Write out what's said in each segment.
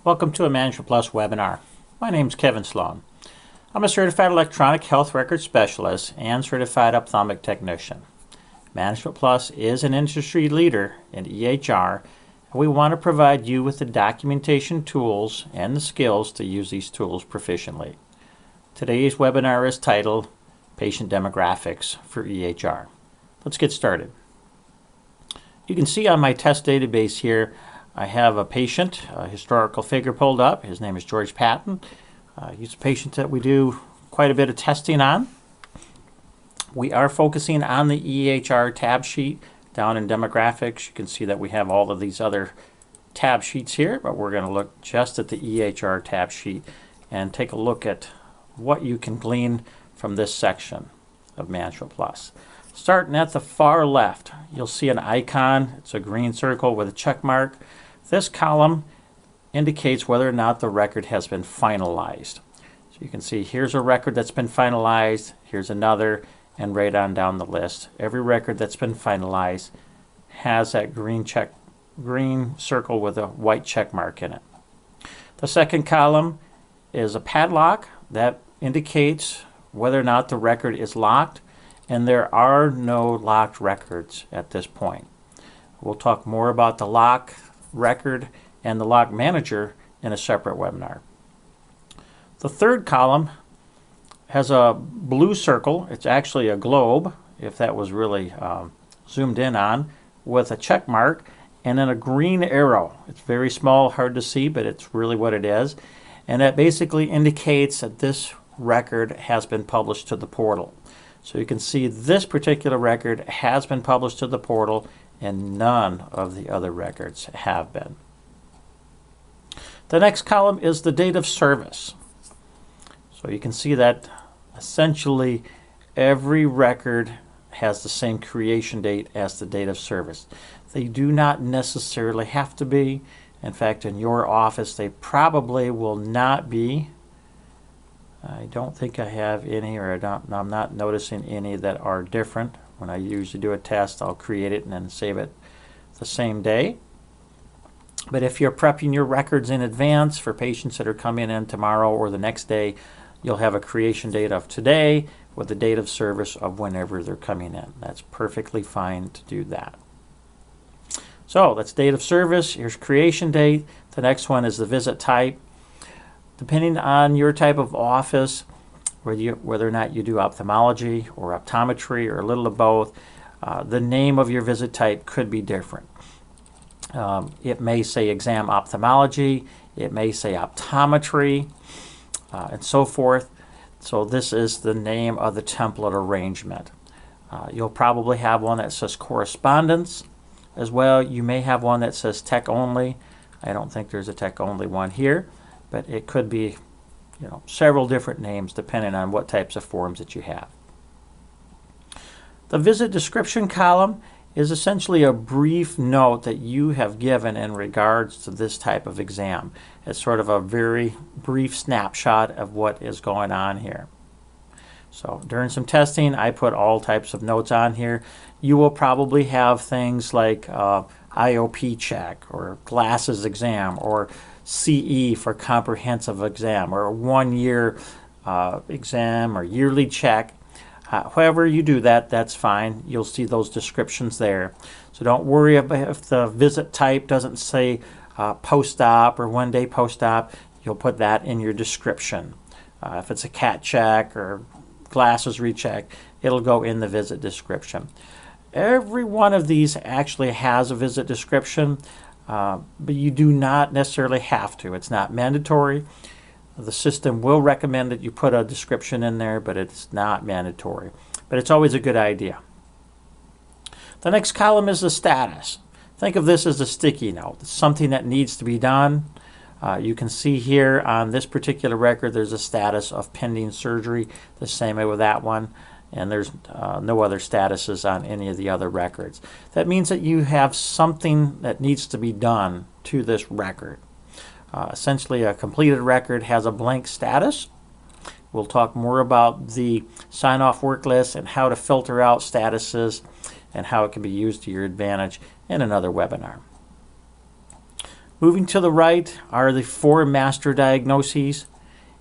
Welcome to a Management Plus webinar. My name is Kevin Sloan. I'm a certified electronic health record specialist and certified ophthalmic technician. Management Plus is an industry leader in EHR, and we want to provide you with the documentation tools and the skills to use these tools proficiently. Today's webinar is titled Patient Demographics for EHR. Let's get started. You can see on my test database here I have a patient, a historical figure pulled up. His name is George Patton. He's a patient that we do quite a bit of testing on. We are focusing on the EHR tab sheet down in demographics. You can see that we have all of these other tab sheets here, but we're going to look just at the EHR tab sheet and take a look at what you can glean from this section of Management Plus. Starting at the far left, you'll see an icon. It's a green circle with a check mark. This column indicates whether or not the record has been finalized. So you can see here's a record that's been finalized, here's another, and right on down the list. Every record that's been finalized has that green circle with a white check mark in it. The second column is a padlock that indicates whether or not the record is locked, and there are no locked records at this point. We'll talk more about the lock record and the lock manager in a separate webinar. The third column has a blue circle. It's actually a globe, if that was really zoomed in on, with a check mark and then a green arrow. It's very small, hard to see, but it's really what it is. And that basically indicates that this record has been published to the portal. So you can see this particular record has been published to the portal and none of the other records have been. The next column is the date of service. So you can see that essentially every record has the same creation date as the date of service. They do not necessarily have to be. In fact, in your office they probably will not be. I don't think I have any, or I'm not noticing any that are different. When I usually do a test, I'll create it and then save it the same day. But if you're prepping your records in advance for patients that are coming in tomorrow or the next day, you'll have a creation date of today with the date of service of whenever they're coming in. That's perfectly fine to do that. So that's date of service. Here's creation date. The next one is the visit type. Depending on your type of office, whether or not you do ophthalmology or optometry or a little of both, the name of your visit type could be different. It may say exam ophthalmology, it may say optometry, and so forth. So this is the name of the template arrangement. You'll probably have one that says correspondence as well. You may have one that says tech only. I don't think there's a tech only one here, but it could be several different names depending on what types of forms that you have. The visit description column is essentially a brief note that you have given in regards to this type of exam. It's sort of a very brief snapshot of what is going on here. So during some testing, I put all types of notes on here. You will probably have things like IOP check or glasses exam or CE for comprehensive exam or a 1-year exam or yearly check. However you do that, that's fine. You'll see those descriptions there. So don't worry if the visit type doesn't say post-op or 1-day post-op. You'll put that in your description. If it's a CAT check or glasses recheck, it'll go in the visit description. Every one of these actually has a visit description, but you do not necessarily have to. It's not mandatory. The system will recommend that you put a description in there, but it's not mandatory. But it's always a good idea. The next column is the status. Think of this as a sticky note. It's something that needs to be done. You can see here on this particular record there's a status of pending surgery, the same way with that one, and there's no other statuses on any of the other records. That means that you have something that needs to be done to this record. Essentially, a completed record has a blank status. We'll talk more about the sign-off work list and how to filter out statuses and how it can be used to your advantage in another webinar. Moving to the right are the 4 master diagnoses,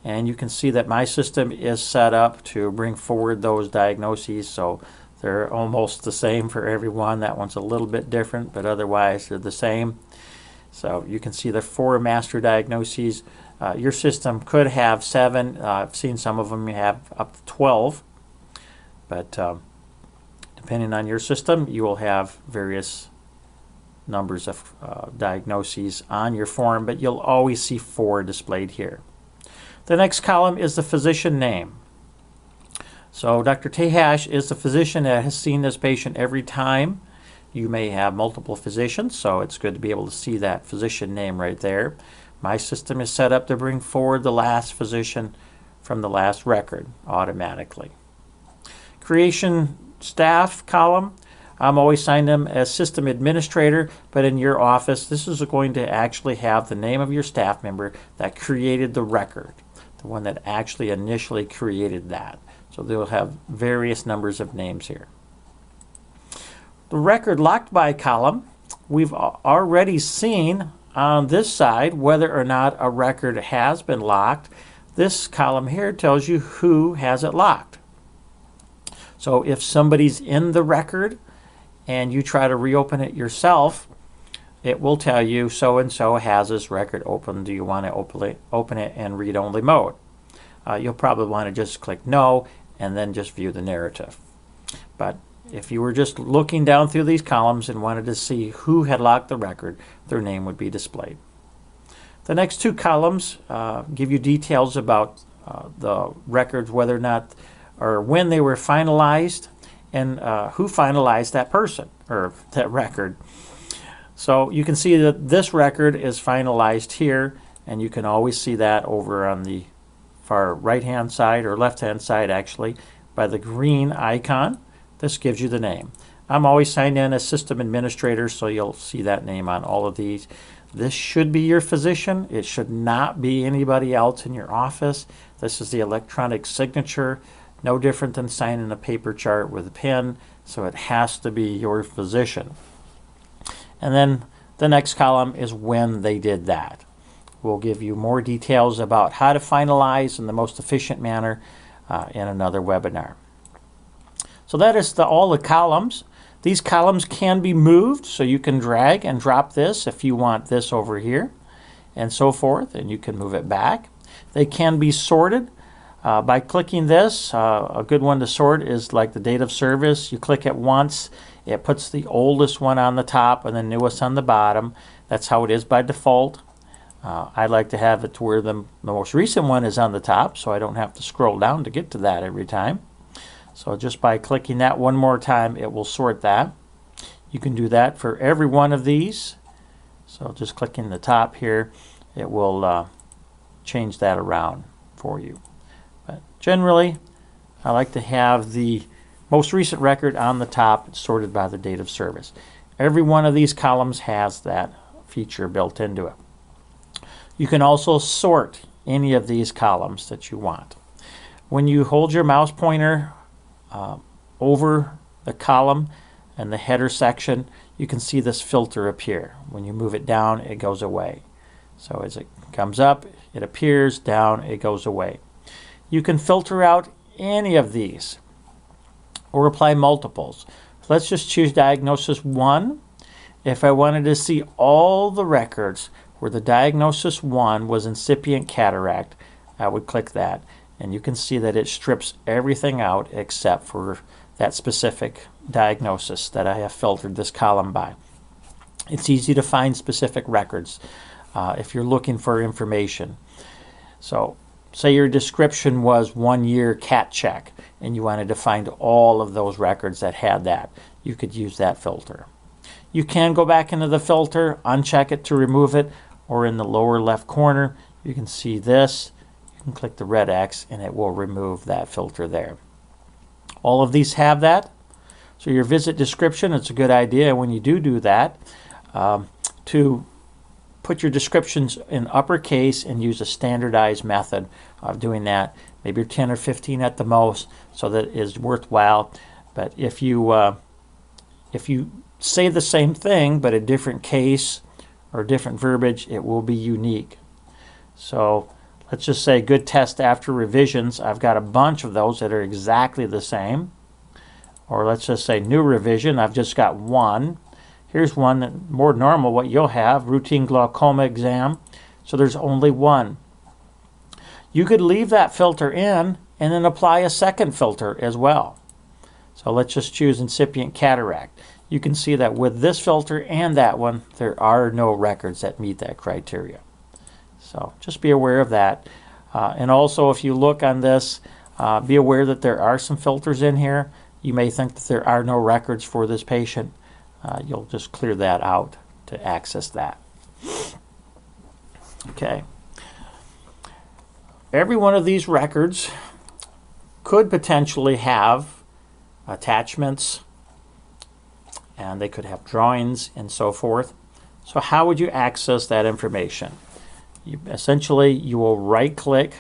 and you can see that my system is set up to bring forward those diagnoses, so they're almost the same for everyone. That one's a little bit different, but otherwise they're the same. So you can see the 4 master diagnoses. Your system could have 7. I've seen some of them have up to 12, but depending on your system, you will have various numbers of diagnoses on your form, but you'll always see 4 displayed here. The next column is the physician name. So Dr. Tehash is the physician that has seen this patient every time. You may have multiple physicians, so it's good to be able to see that physician name right there. My system is set up to bring forward the last physician from the last record automatically. Creation staff column, I'm always signed them as system administrator, but in your office, this is going to actually have the name of your staff member that created the record, the one that actually initially created that. So they'll have various numbers of names here. The record locked by column, we've already seen on this side whether or not a record has been locked. This column here tells you who has it locked. So if somebody's in the record and you try to reopen it yourself, it will tell you so-and-so has this record open. Do you want to open it in read-only mode? You'll probably want to just click no and then just view the narrative. But if you were just looking down through these columns and wanted to see who had locked the record, their name would be displayed. The next 2 columns give you details about the records, whether or not or when they were finalized, and who finalized that person or that record. So you can see that this record is finalized here, and you can always see that over on the far right hand side, or left hand side actually, by the green icon. This gives you the name. I'm always signed in as system administrator, so you'll see that name on all of these. This should be your physician. It should not be anybody else in your office. This is the electronic signature, no different than signing a paper chart with a pen, so it has to be your physician. And then the next column is when they did that. We'll give you more details about how to finalize in the most efficient manner in another webinar. So that is all the columns. These columns can be moved, so you can drag and drop this if you want this over here and so forth, and you can move it back. They can be sorted by clicking this. A good one to sort is like the date of service. You click it once, it puts the oldest one on the top and the newest on the bottom. That's how it is by default. I like to have it to where the most recent one is on the top, so I don't have to scroll down to get to that every time. So just by clicking that one more time, it will sort that. You can do that for every one of these. So just clicking the top here, it will change that around for you. But generally, I like to have the most recent record on the top sorted by the date of service. Every one of these columns has that feature built into it. You can also sort any of these columns that you want. When you hold your mouse pointer over the column and the header section, you can see this filter appear. When you move it down, it goes away. So as it comes up, it appears, down, it goes away. You can filter out any of these or apply multiples. Let's just choose diagnosis 1. If I wanted to see all the records where the diagnosis 1 was incipient cataract, I would click that. And you can see that it strips everything out except for that specific diagnosis that I have filtered this column by. It's easy to find specific records if you're looking for information. So say your description was 1 year cat check and you wanted to find all of those records that had that. You could use that filter. You can go back into the filter, uncheck it to remove it, or in the lower left corner you can see this. You can click the red X and it will remove that filter there. All of these have that. So your visit description, it's a good idea when you do that to put your descriptions in uppercase and use a standardized method of doing that. Maybe 10 or 15 at the most, so that it is worthwhile. But if you say the same thing but a different case or different verbiage, it will be unique. So let's just say good test after revisions. I've got a bunch of those that are exactly the same. Or let's just say new revision. I've just got one. Here's one that more normal, what you'll have, routine glaucoma exam. So there's only one. You could leave that filter in and then apply a second filter as well. So let's just choose incipient cataract. You can see that with this filter and that one, there are no records that meet that criteria. So just be aware of that. And also, if you look on this, be aware that there are some filters in here. You may think that there are no records for this patient. You'll just clear that out to access that. Okay. Every one of these records could potentially have attachments, and they could have drawings and so forth. So how would you access that information? Essentially, you will right-click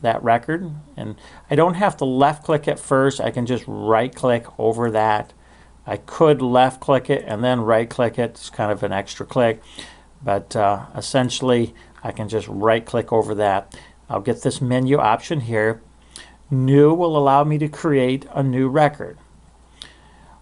that record, and I don't have to left-click it first. I can just right-click over that. I could left-click it and then right-click it. It's kind of an extra click, but essentially, I can just right-click over that. I'll get this menu option here. New will allow me to create a new record.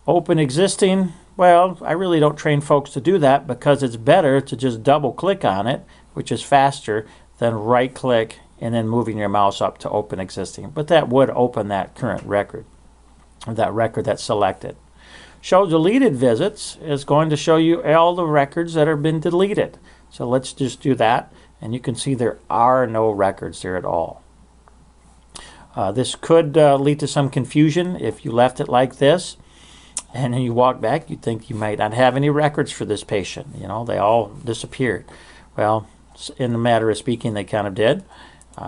Open existing, well, I really don't train folks to do that because it's better to just double-click on it, which is faster than right-click and then moving your mouse up to open existing. But that would open that current record, or that record that's selected. Show deleted visits is going to show you all the records that have been deleted. So let's just do that, and you can see there are no records there at all. This could lead to some confusion if you left it like this, and then you walk back, you think you might not have any records for this patient. You know, they all disappeared. Well, in a matter of speaking, they kind of did.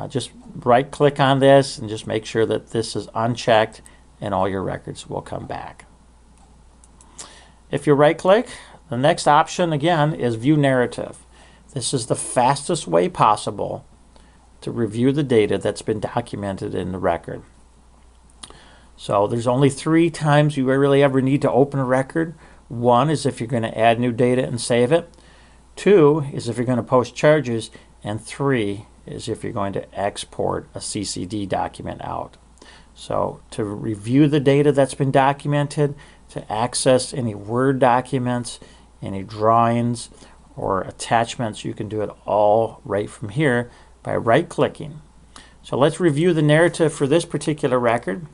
Just right-click on this and just make sure that this is unchecked, and all your records will come back. If you right-click, the next option, again, is View Narrative. This is the fastest way possible to review the data that's been documented in the record. So there's only 3 times you really ever need to open a record. 1 is if you're going to add new data and save it. 2 is if you're going to post charges. And 3 is if you're going to export a CCD document out. So to review the data that's been documented, to access any Word documents, any drawings, or attachments, you can do it all right from here by right-clicking. So let's review the narrative for this particular record.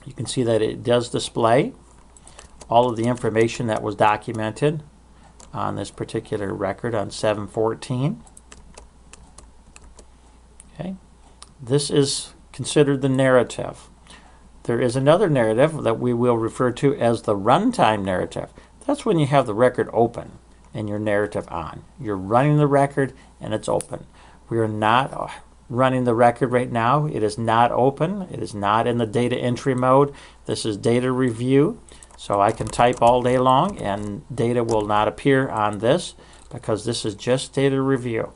You can see that it does display all of the information that was documented on this particular record on 7/14. Okay, this is considered the narrative. There is another narrative that we will refer to as the runtime narrative. That's when you have the record open and your narrative on. You're running the record and it's open. We are not running the record right now. It is not open. It is not in the data entry mode. This is data review. So I can type all day long and data will not appear on this because this is just data review.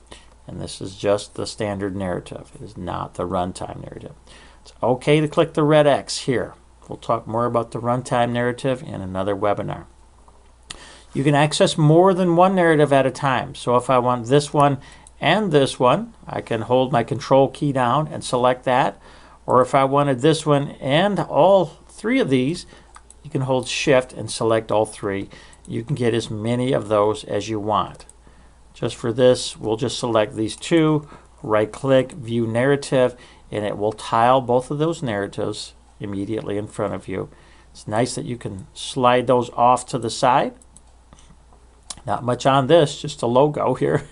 And this is just the standard narrative. It is not the runtime narrative. It's okay to click the red X here. We'll talk more about the runtime narrative in another webinar. You can access more than one narrative at a time. So if I want this one and this one, I can hold my control key down and select that. Or if I wanted this one and all 3 of these, you can hold shift and select all 3. You can get as many of those as you want. Just for this, we'll just select these 2, right-click, View Narrative, and it will tile both of those narratives immediately in front of you. It's nice that you can slide those off to the side. Not much on this, just a logo here.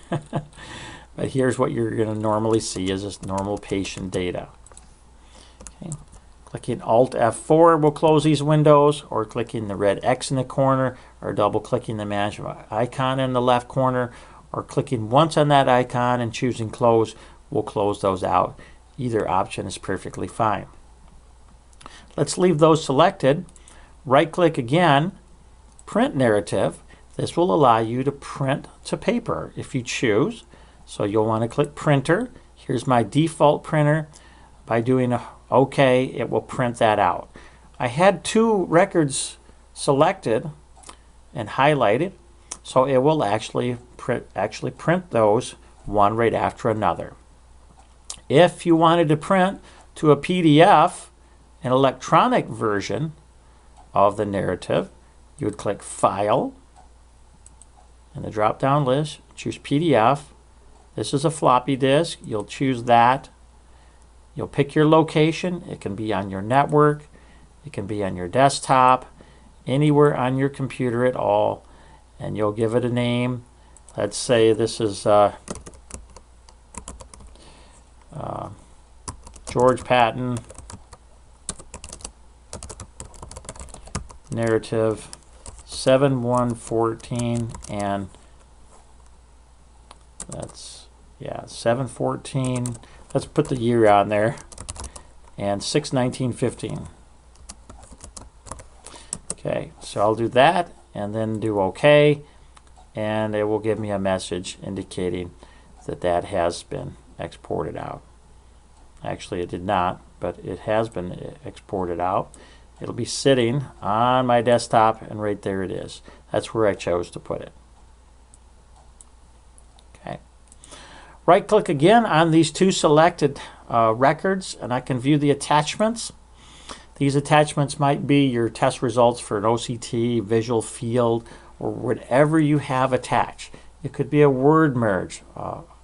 But here's what you're going to normally see as just normal patient data. Okay. Clicking Alt F4 will close these windows, or clicking the red X in the corner, or double-clicking the management icon in the left corner, or clicking once on that icon and choosing Close will close those out. Either option is perfectly fine. Let's leave those selected. Right-click again, Print Narrative. This will allow you to print to paper if you choose. So you'll want to click Printer. Here's my default printer. By doing OK, it will print that out. I had 2 records selected and highlighted. So it will actually print those one right after another. If you wanted to print to a PDF, an electronic version of the narrative, you would click File in the drop-down list, choose PDF. This is a floppy disk. You'll choose that. You'll pick your location. It can be on your network. It can be on your desktop, anywhere on your computer at all. And you'll give it a name. Let's say this is George Patton narrative 7114, and that's 714. Let's put the year on there, and 6/1915. Okay, so I'll do that and then do OK, and it will give me a message indicating that that has been exported out. Actually, it did not, but it has been exported out. It'll be sitting on my desktop, and right there it is. That's where I chose to put it. Okay. Right-click again on these two selected records, and I can view the attachments. These attachments might be your test results for an OCT, visual field, or whatever you have attached. It could be a word merge,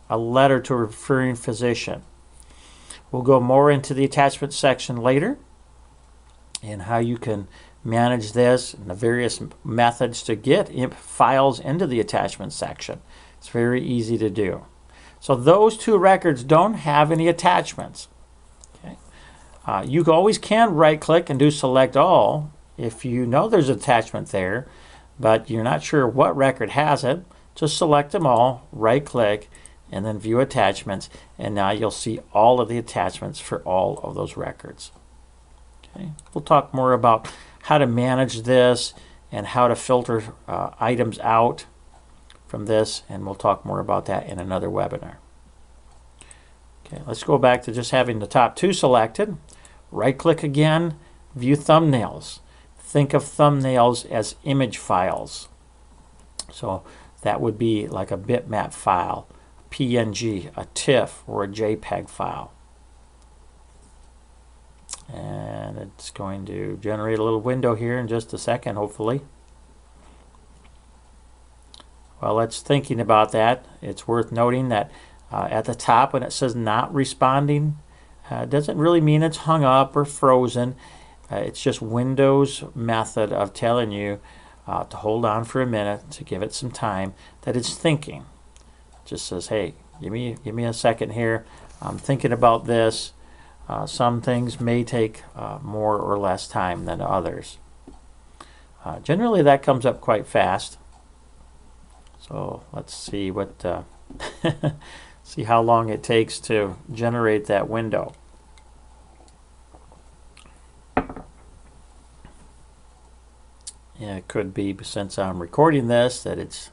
a letter to a referring physician. We'll go more into the attachment section later and how you can manage this and the various methods to get files into the attachment section. It's very easy to do. So those two records don't have any attachments. Okay. You always can right-click and do select all if you know there's an attachment there, but you're not sure what record has it. Just select them all, right-click, and then view attachments, and now you'll see all of the attachments for all of those records. Okay. We'll talk more about how to manage this and how to filter items out from this, and we'll talk more about that in another webinar. Okay, let's go back to just having the top two selected. Right-click again, view thumbnails. Think of thumbnails as image files. So that would be like a bitmap file, PNG, a TIFF, or a JPEG file. And it's going to generate a little window here in just a second, hopefully. While it's thinking about that, it's worth noting that at the top when it says not responding, it doesn't really mean it's hung up or frozen. It's just Windows' method of telling you to hold on for a minute, to give it some time, that it's thinking. It just says, hey, give me a second here. I'm thinking about this. Some things may take more or less time than others. Generally, that comes up quite fast. So let's see what see how long it takes to generate that window. Yeah, it could be, since I'm recording this, that it's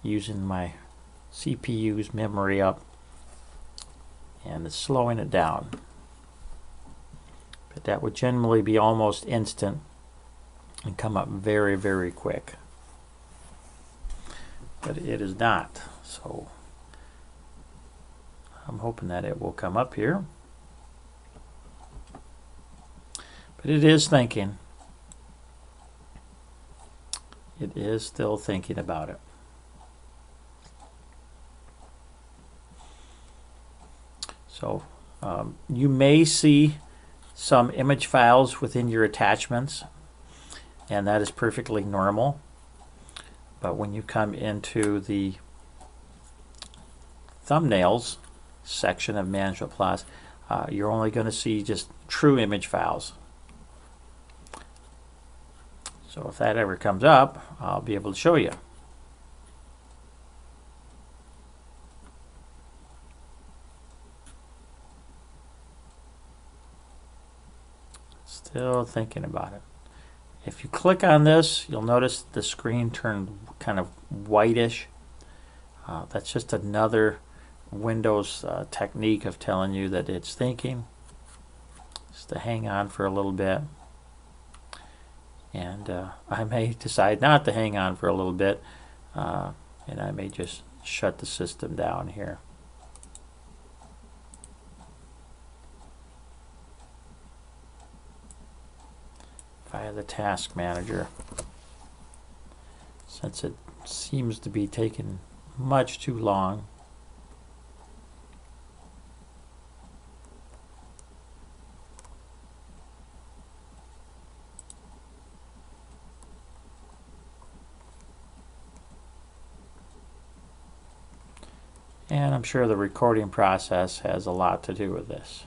using my CPU's memory up and it's slowing it down. But that would generally be almost instant and come up very, very quick. But it is not. So I'm hoping that it will come up here. But it is thinking. It is still thinking about it. So you may see some image files within your attachments, and that is perfectly normal. But when you come into the thumbnails section of Management Plus, you're only going to see just true image files. So if that ever comes up, I'll be able to show you. Still thinking about it. If you click on this, you'll notice the screen turned kind of whitish. That's just another Windows technique of telling you that it's thinking. Just to hang on for a little bit. And I may decide not to hang on for a little bit, and I may just shut the system down here. Via the task manager, since it seems to be taking much too long. And I'm sure the recording process has a lot to do with this.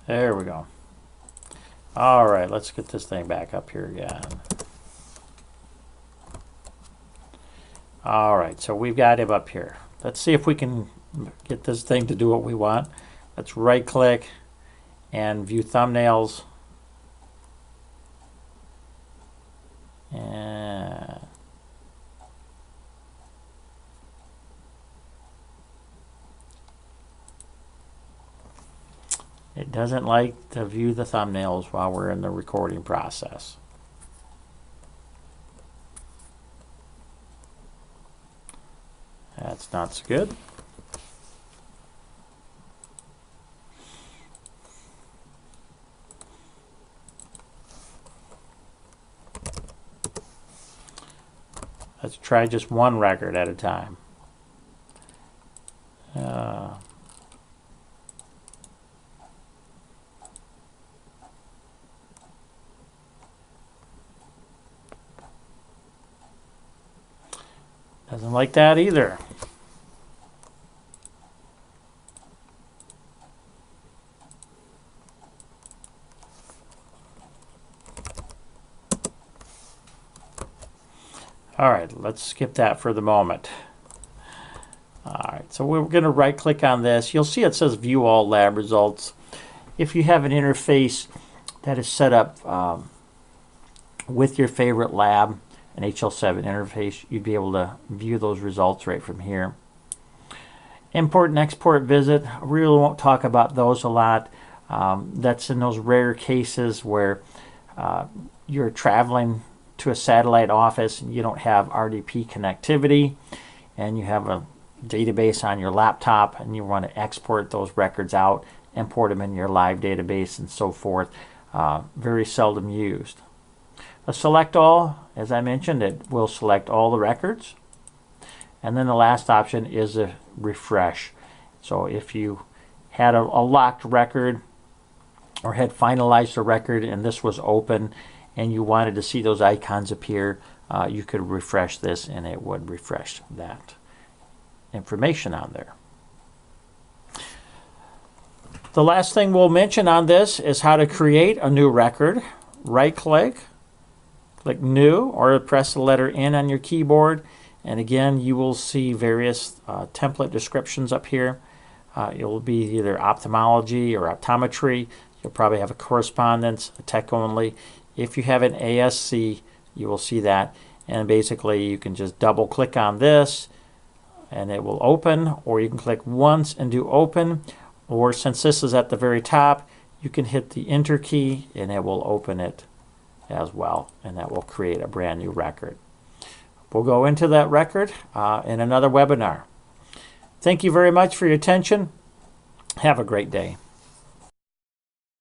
There we go. All right, let's get this thing back up here again. All right, so we've got him up here. Let's see if we can get this thing to do what we want. Let's right click and view thumbnails. And it doesn't like to view the thumbnails while we're in the recording process. That's not so good. Let's try just one record at a time. Doesn't like that either. All right, let's skip that for the moment. All right, so we're going to right click on this. You'll see it says view all lab results. If you have an interface that is set up with your favorite lab, an HL7 interface, you'd be able to view those results right from here. Import and export visit, I really won't talk about those a lot. That's in those rare cases where you're traveling to a satellite office and you don't have RDP connectivity and you have a database on your laptop and you want to export those records out, import them in your live database and so forth. Very seldom used. A select all, as I mentioned, it will select all the records. And then the last option is a refresh. So if you had a locked record or had finalized a record and this was open and you wanted to see those icons appear, you could refresh this and it would refresh that information on there. The last thing we'll mention on this is how to create a new record. Right click, click new, or press the letter N on your keyboard, and again you will see various template descriptions up here. It will be either ophthalmology or optometry. You'll probably have a correspondence, a tech only. If you have an ASC, you will see that, and basically you can just double click on this and it will open, or you can click once and do open, or since this is at the very top, you can hit the enter key and it will open it as well, and that will create a brand new record. We'll go into that record in another webinar. Thank you very much for your attention. Have a great day.